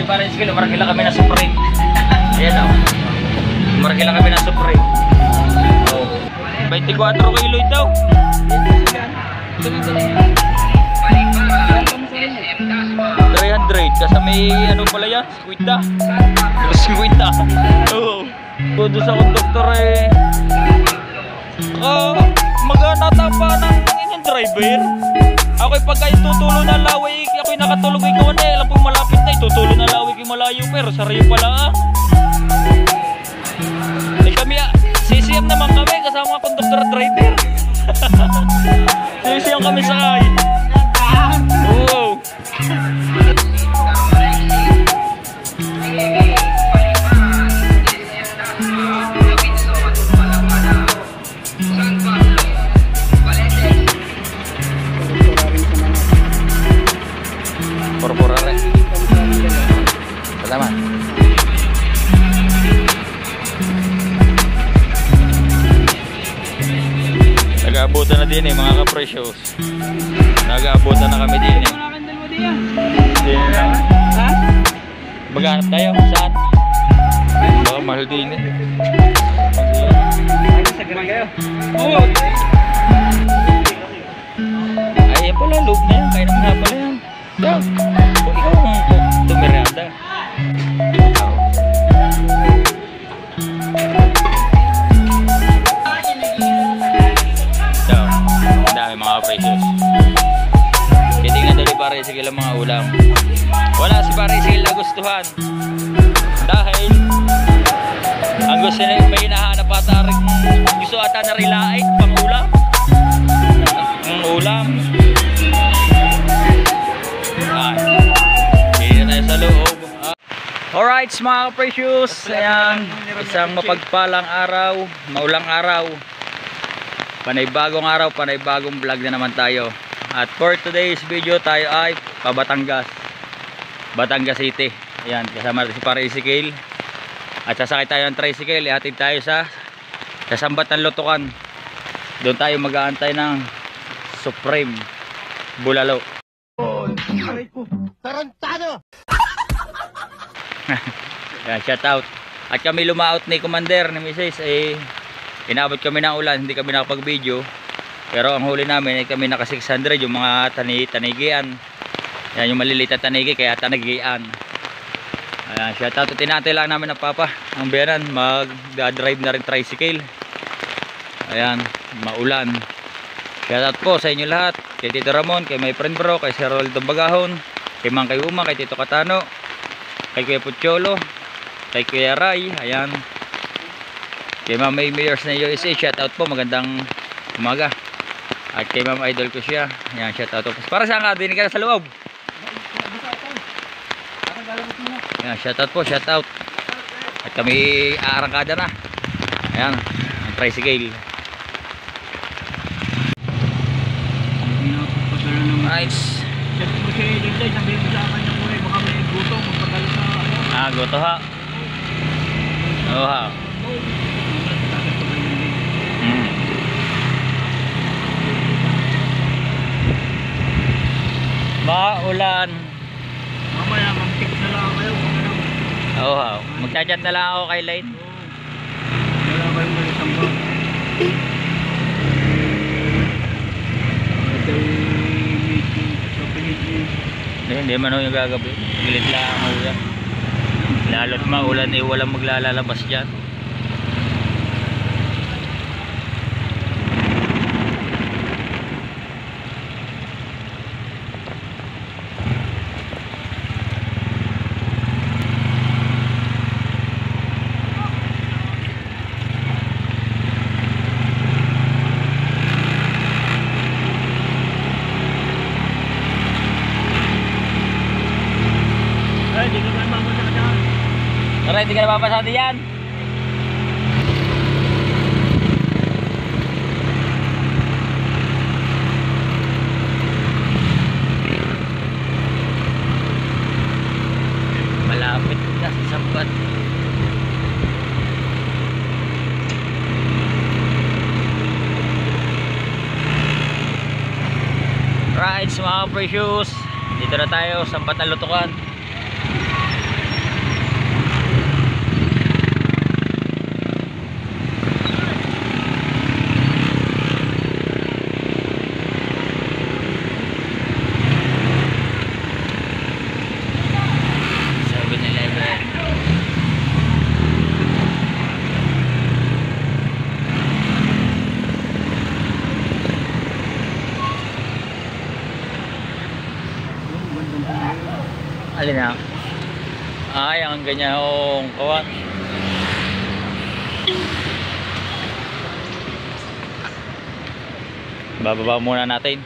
Ay, para skill, maragila kami na Supreme. Ayan o. Maragila kami na Supreme. Oh. 24 kilo ito. 300 kasi may ano pala yan, squidda. Squidda. Oo. Doon sa konduktor eh. Maganata pa ng inyong driver. Ako'y pagka itutulo na laway, ako'y nakatulog ikaw na eh. Alam ko malapit na itutulo na laway kay malayo pero sariyo pala ah. Eh kami CCM naman kami kasama konduktor at driver. CCM kami sakay. Oo. Pura-pura rin. Salamat. Nag-aabutan na din eh mga ka-precious. Nag-aabutan na kami din eh. Din na. Ha? Maghanap tayo. Saan? Baka mahal din eh. Ay, sa garang kayo? Oo. Ay, yan pala. Loob na yan. Kaya naman nga pala yan. Yan. O ikaw ang tumirada. So, ang dami mga precious. Titingnan doon ni Pare Sigil ang mga ulam. Wala si Pare Sigil na gustuhan. Dahil ang gusto na may hinahanap ata rin. Gusto ata na rilain pang ulam. Ang ulam. Hindi na tayo sa loob. Alright mga precious. Ayan. Isang mapagpalang araw. Maulang araw. Panay-bagong araw. Panay-bagong vlog na naman tayo. At for today's video tayo ay pabatangas. Batangas City. Ayan. Kasama natin si Pare Ezekiel. At sasakay tayo ng tricycle. Ihatid tayo sa Sambat ng Lutukan. Doon tayo mag-aantay ng Supreme Bulalo. Tarantado! Yan, shout out. At kami lumaot ni Commander ni Mrs. eh, inabot kami ng ulan, hindi kami nakapag-video. Pero ang huli namin ay kami naka 600 yung mga tanigian. Yan yung maliliit na tanigi kaya tanigian. Ayan, shout out. Tinatay lang namin ng papa ang biyanan mag-drive na rin tricycle. Ayan, maulan. Shout out po sa inyo lahat. Kay Tito Ramon, kay my friend bro, kay Sir Roldo Bagahon, kay Mang kay Uma, kay Tito Katano, kay Kuya Pucholo, kay Kuya Ray, ayan. Kay Ma'am May Mayors na USA, shout out po, magandang umaga. At kay Ma'am Idol ko siya, ayan, shout out po. Para saan ka, dinig ka na sa loob. Ayan, shout out po, shout out. At kami aarangkada na. Ayan, ang tricycle. Nice. Ah, goto ha. Oo ha. Maulan. Mamaya, mag-text na lang kayo. Oo ha. Magchat-chat na lang ako kay Light. Wala ba yung isang ba? Hindi man yung gagabi. Gilit lang ang ulan. Lalo't maulan eh walang maglalabas dyan. Tara, hindi ka na papasado yan. Malapit na sa Sambat. Right, mga precious. Dito na tayo, Sambat ng Lutukan. Alin na? Ay, ang ganyan hong kawan. Bababa muna natin.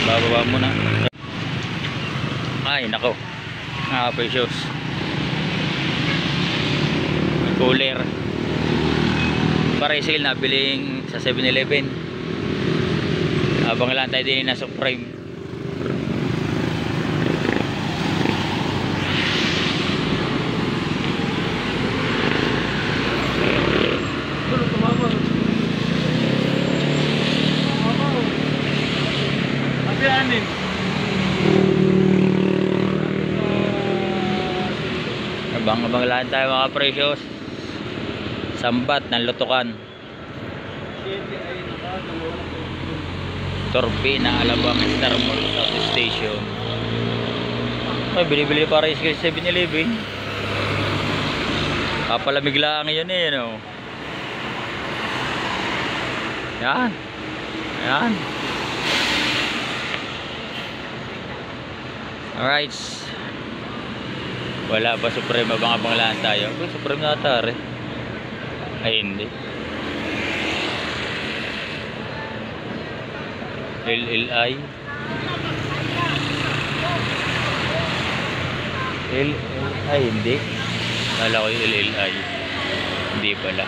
Bababa muna. Ay, nako. Precious. Cooler. Para sale na biling sa 7-Eleven. Abang lang tayo din na Supreme. Abang-abang lang tayo mga precious. Sambat ng Lutukan. Turbina, Alabang, Star Mall, South Station. Ay, bili-bili para sa 7-Eleven. Papalamig lang yun eh, no? Yan. Yan. Alright. Wala pa Supreme, abang-abang lang tayo. Supreme na ata rin. Ay, hindi. LLI. Ay, hindi. Kala ko yung LLI. Hindi pala.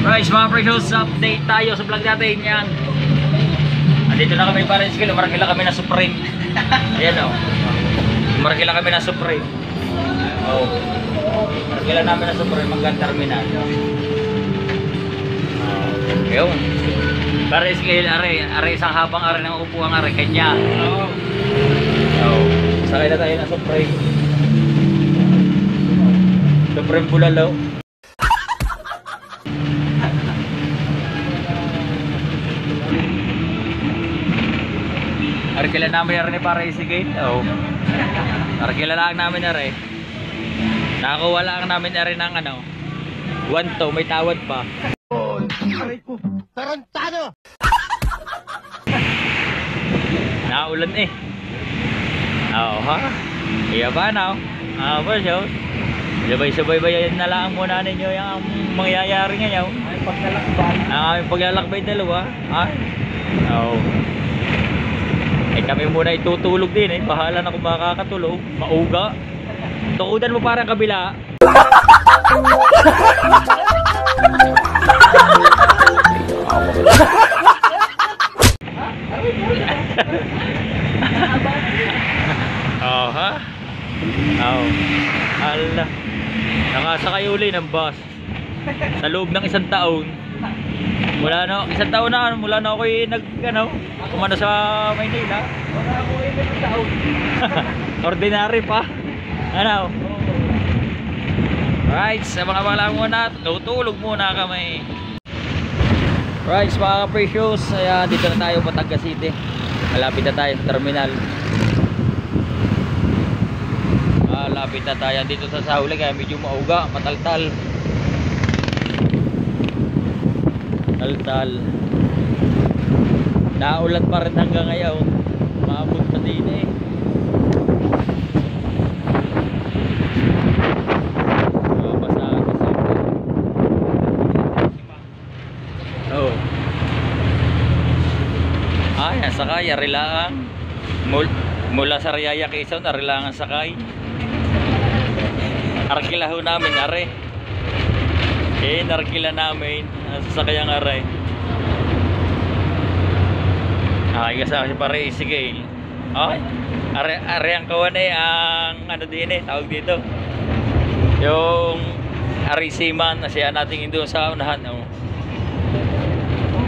Right, mga precious, update tayo sa vlog natin. Yan. Andito na kami para skill. Umarkila kami na Supreme. Ayan o. Umarkila kami na Supreme. Oh. Umarkila namin na Supreme hanggang terminal. Ayun. Para skill, are isang habang are ng upuan are kanya. Oh. Sakay na tayo na Supreme. Supreme Bulalo. Arkila namin na rin para isigate. Oo. Arkila lang namin na rin. Nakakuha lang namin na rin ng ano. 1-2, may tawad pa. Tarantado! Naulan eh. Oo ha. Iya ba na? Ba siya? Sabay-sabay-bayan na lang muna ninyo yung mangyayari ngayon. Ay paglalakbay. Ang paglalakbay dalawa. Ay. Oo. Eh kami muna itutulog din eh. Bahala na kung makakatulog. Mauga. Tukudan mo parang kabila. Oh ha? Oh. Ala. Nakasakay uli ng bus. Sa loob ng 1 taon. Mula na, 1 taon na, mula na ako kumano sa Maynila. Wala ako 1 taon. Ordinary pa. Ano? Right, sa mga lang muna, tutulog muna kami. Right, mga precious, ayan, dito na tayo Batangas City. Malapit na tayo sa terminal. Malapit na tayo dito sa Sahuli, kaya medyo mauga, mataltal. Taltal. Naulan pa rin hanggang ngayon. Maabot pa din eh. Oh. Ay, sakay, arilaan. Mula sa Riyaya Quezon, arilaan sakay. Arkilaho namin, are. Narkila namin ang sasakayang aray. Ay, kasi pare isigil. Okay. Are ang kawan eh, ang ano din eh, tawag dito. Yung arisiman na siya natin doon sa unahan. Oh.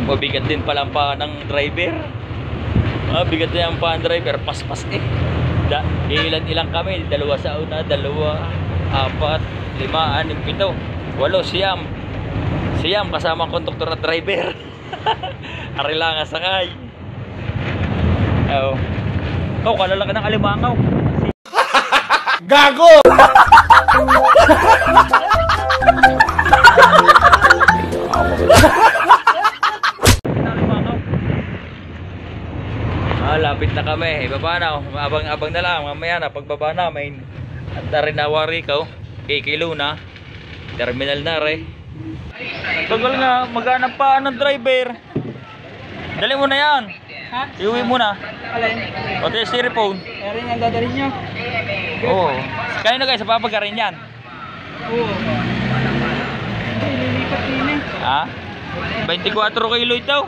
Mabigat din pala ang paa ng driver. Bigat din ang paa ng driver. Paspas eh. Ilan kami? 2 sa una, 2, 4, 5, 6, 7, 8, 9. Siyam kasama ang konduktor at driver. Ari lang ang sakay. Oh, kalalaki ng alimangaw. Gago! Lapit na kami. Ibaba na. Abang-abang na lang. Mamaya na pagbaba namin. At rin na Warico. Kikilo na. Terminal na rin. Tagal nga. Maghanap pa ng driver. Dali mo na yan. Ha? Iuwi mo na. Alin? Pati yung styrofoam. Meron yung dadalhin nyo? Oo. Kanino guys? Sa papag rin yan. Oo. Ay, lilipat din eh. Ha? 24 kilo ito.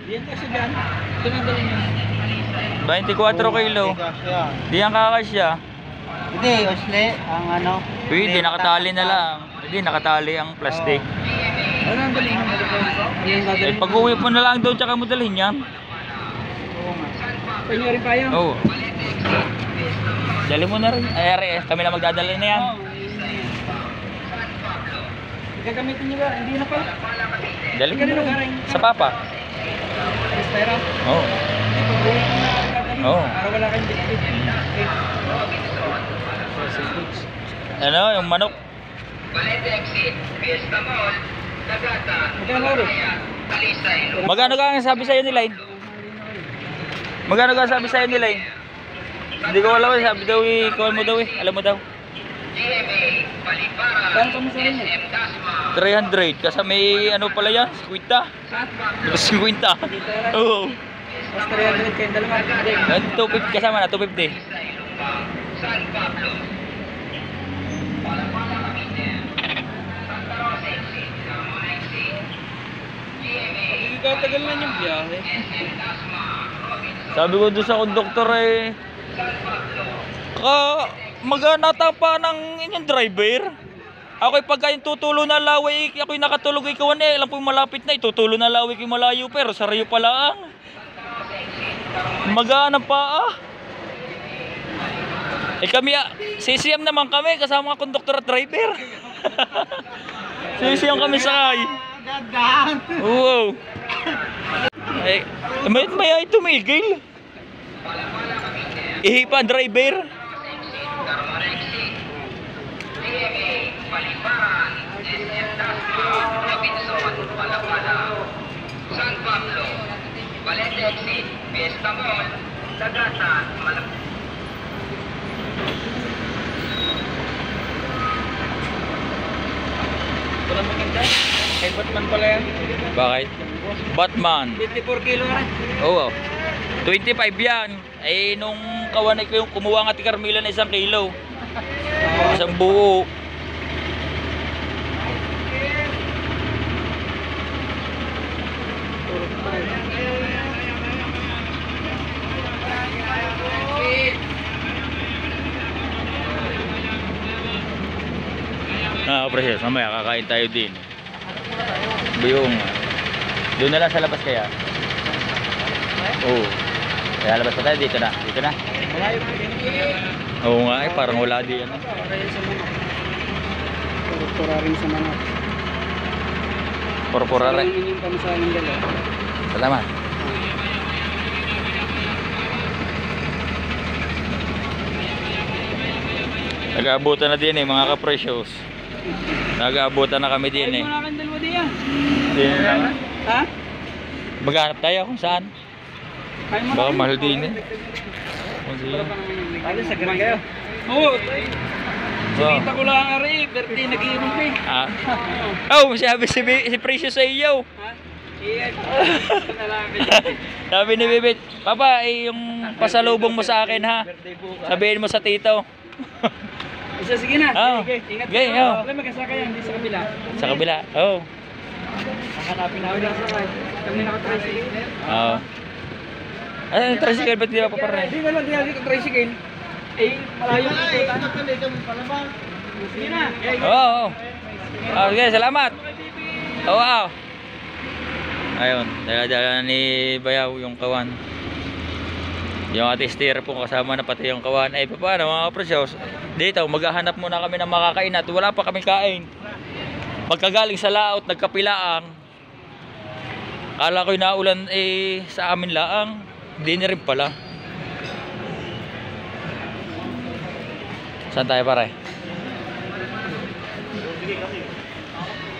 Diyan kasi dyan. Ito nang dalhin nyo. 24 kilo. Di yan kakasya. Hindi, Osle, ang ano. Pwede, nakatali na lang. Hindi, nakatali ang plastic. Ano nang dalhin nyo? Ayun dadalhin Eh, pag uwi mo na lang doon, tsaka mo dalhin yan. Oo nga. Pwede rin kayo? Oo. Dali mo na rin. Ay, ari, kami na magdadala na yan. Oo, yun na yan. Gagamitin nyo ba? Hindi na pala. Dali mo na rin. Sa papa. Espera. Oo. Oo. Para wala kayong bitbit. Ano, yung manok. Magkano rin? Magkano ka ang sabi sa'yo ni Line? Magkano ka ang sabi sa'yo ni Line? Hindi ko alam, sabi daw call mo daw alam mo daw. Kano kami sa rin eh? 300, kasi may ano pala yan, 50. Ha? 50. Oo. Mas 300 kayong dalawa. 250 kasama na, 250. Katagal na yung biyahe. Sabi ko doon sa konduktor maganata pa ng inyong driver. Ako'y pagka yung tutulo na laway, ako'y nakatulog ikaw alam po yung malapit na, itutulo na laway kayo malayo, pero sarayo pala ang. Magana pa kami CCM naman kami, kasama mga konduktor at driver. CCM kami sakay. Gandang! Wow. May tumigil. Ihipa driver. San Pablo, Valente Exit, Fiesta Mall, Sagatan, Malapit. Wala maganda. Kay Batman pala yan. Bakit? Batman. 54 kilo na rin. Oo. 25 yan. Ay nung kawanay ko yung kumuha nga ti Carmela na 1 kilo. Isang buo. Precious, mamaya kakain tayo din. Buyong. Doon na lang sa labas kaya. Oo. Kaya labas pa tayo, dito na. Dito na. Malayo pa din. Oo nga parang wala di ano. Kaya sa mga. Pura rin sa mga. Pura rin. Salamat yung pamasahin dala. Salamat. Nag-aabutan na din mga ka-precious. Nag-aabutan na kami din Ay, wala kang dalawa din yan. Din lang. Ha? Maghanap tayo kung saan. Ay, mo Baka na. mahal din Ano sa ganun kayo? Oo. Sinita ko lang nga rin. Pero di nag-iinom eh. Oh, sabi si Precious sa iyo. Ha? Iyan. Sabi ni Bibit, Papa, yung pasalubong mo sa akin ha. Sabihin mo sa tito. Isa, sige na. Oo. Sige, ingat Okay, kayo. oo. Wala magkasakay yan, hindi sa kabila. Sa kabila. Oh. Hanapin na ako lang sakay. Kami naka-tricycle. Oo. Ano yung tricycle? Ba't di ba paparnay? Hindi naman dinali ko tricycle. Eh, malayo yung ikutan. Sige na. Oo. Okay, salamat. Oo. Oh, ayun, dala-dala ni Bayaw yung kawan. Yung ating steer po kasama na pati yung kawan. Ay, paano mga precious? Dito, maghahanap muna kami ng makakain at wala pa kami kain. Pagkagaling sa laot, nagkapilaang. Kala ko'y naulan sa amin laang. Hindi na rin pala. Saan tayo pare?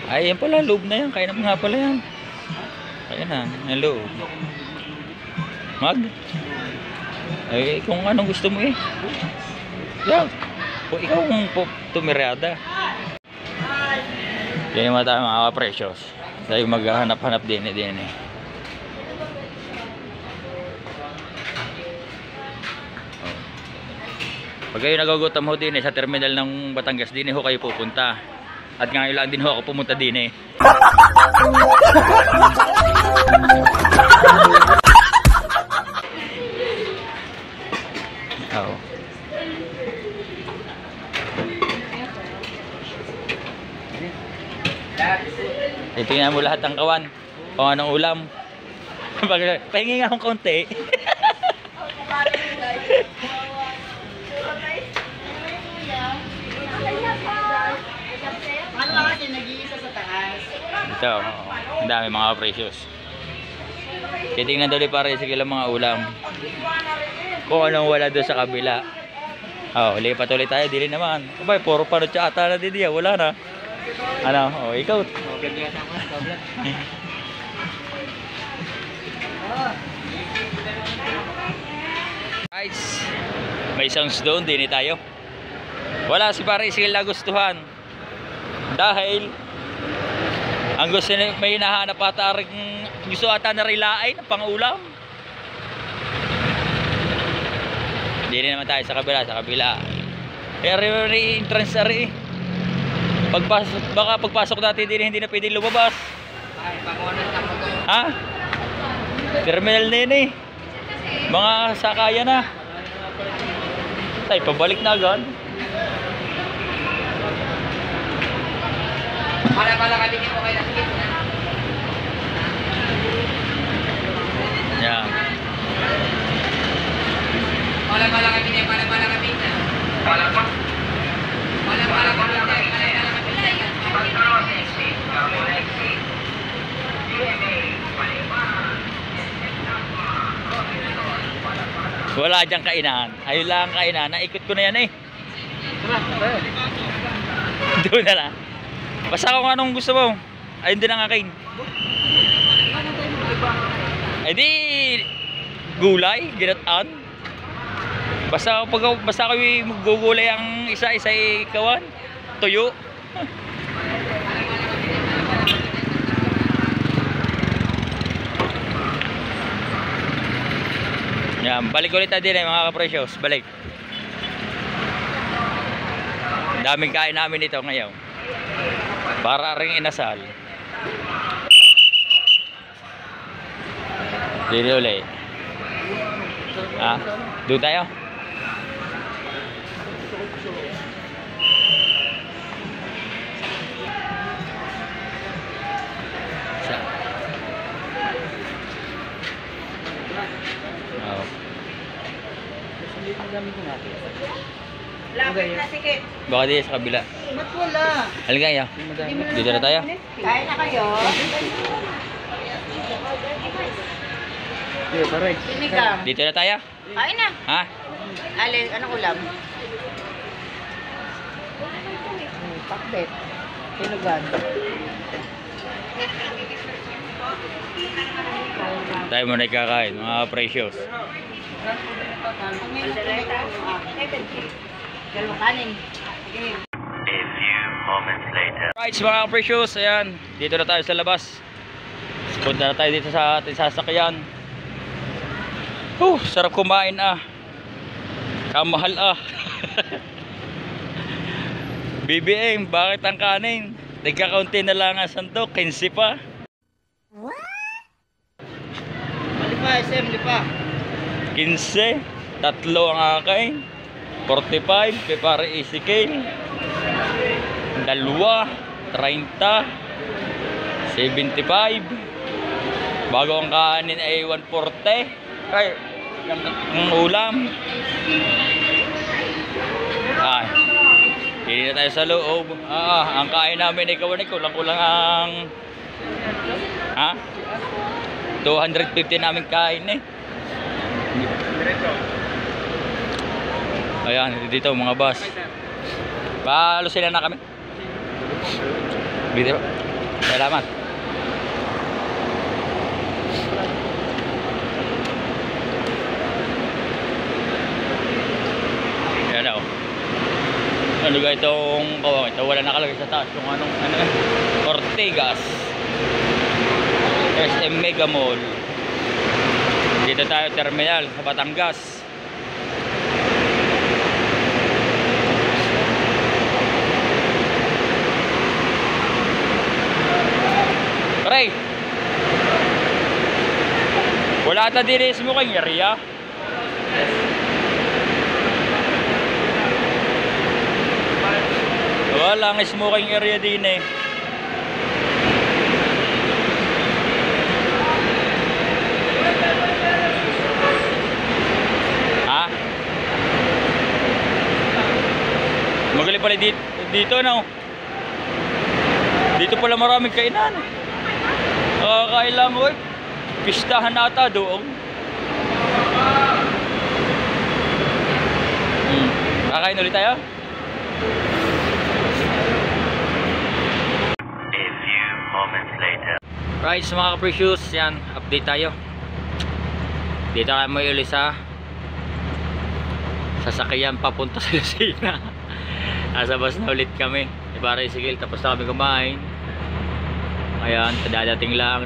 Ay, yan pala, loob na yan. Kaya naman nga pala yan. Kaya na, yung loob. Mag? Ay, kung anong gusto mo eh. Yan. Kung ikaw kung tumirada. Yan yung tayo mga ka-precious. Tayo maghanap-hanap din eh. Pag kayo nagugutom ho din sa terminal ng Batangas din ho kayo pupunta. At ngayon lang din ho ako pumunta din eh. Oo. Titingnan mo lahat ng kawan. Kung anong ulam. Pahingi nga akong konti. Ano ba kasi nag-iisa sa taas? Ito, ang dami mga precious. Titingnan daw pare sige lang mga ulam. Kung anong wala doon sa kabila. Lipat ulit tayo, dili naman. Abay, puro panot siya ata na din wala na. Ano, ikaw. Guys, may sounds doon, din tayo. Wala si pare sige nagustuhan. Dahil ang gusto may hinahanap ata rin gusto ata na rilain ng pangulam. Hindi rin naman tayo sa kabila. Kaya rin entrance na rin. Baka pagpasok natin hindi na pwede lumabas. Ha? Terminal na yun eh. Mga sakaya na. Tay, pabalik na agad. Para kami po kayo nakikita na. Yan. Para kami na. Para kami na. Pagkaroon exit, Carmona exit. GMA, Paliman. Wala diyang kainan. Ayun lang ang kainan. Naikot ko na yan eh. Doon na lang. Basta kung anong gusto mo. Ayun din ang akin. Ay di gulay, ginataan. Basta kayo magugulay ang isa-isa ikawan. Tuyo. Yan, balik ulit na din mga ka-precious. Balik. Daming kain namin ito ngayon. Para ring inasal. Dili ulit. Doon tayo. Lapit na sikit. Baka di sa kabila. Ba't wala? Halika kayo. Dito na tayo. Kaya na kayo? Sinigang. Dito na tayo. Kain na. Ha? Alin, anong ulam? Pakbet. Tinugan. Tayo muna ikakain, mga precious. Kanin. A few moments later. Right, mga precious, ayan. Dito na tayo sa labas. Punta na tayo dito sa ating sasakyan. Sarap kumain Kamahal BBM, bakit ang kanin? Nagkakaunti na lang ang sandok, 15 pa. Lipa, SM, lipa. 15, tatlo ang akin. 45, kay pare Ezekiel. Dalawa, 30, 75. Bago ang kanin ay 140. Kaya, ang ulam. Hindi na tayo sa loob. Ang kain namin ay kawanik. Kulang-kulang ang 250 namin kain eh. Ayan, dito mga boss. Palusin na kami. Dito. Salamat. Yan o. Ano ga itong kawang ito? Wala nakalagay sa taas yung anong Ortegas SM Mega Mall. Dito tayo terminal sa Batangas. Pre, wala ata din sa mukhang area. Wala ang smoking area din eh. Ha? Magaling pala dito no. Dito pala maraming kainan. Kailangan ko eh. Pistahan ata doon. Kakain ulit tayo? A few moments later. Right, so mga ka-precious, yan, update tayo. Dito kami ulit sa sasakyan papunta sa Lucena. Nasa bus na ulit kami. Ibaray sigil, tapos na kami kumain. Ayan, dadating lang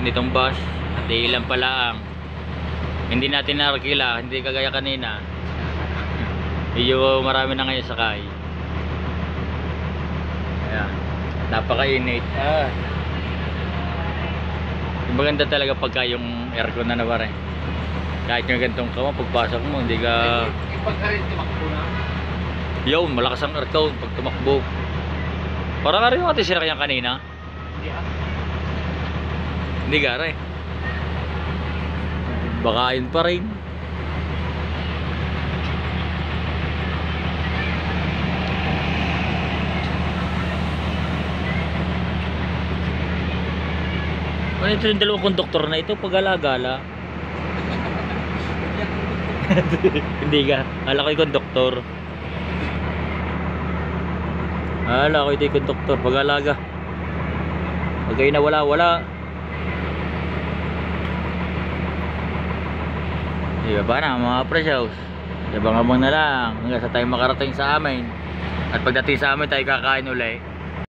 nitong bus. At ilan pa lang. Hindi natin nakakila, hindi kagaya kanina. Medyo marami na ngayon sakay. Ayan, napakainit. Maganda talaga pagka yung aircon na nawaray. Kahit yung gantong kama, pagpasok mo, hindi ka... Pagka rin tumakbo na. Yun, malakas ang aircon pag tumakbo. Parang nga rin yung ating sinakyan kanina. Hindi gara eh. Baka yun pa rin. Ano ito yung dalawang konduktor na ito? Pag-alagala. Hindi ka. Akala ko yung konduktor. Akala ko ito yung konduktor. Pag-alaga. Pag kayo na wala. Diba ba na mga precious? Abang-abang na lang hanggang sa tayo makarating sa amin. At pagdating sa amin tayo kakain ulit.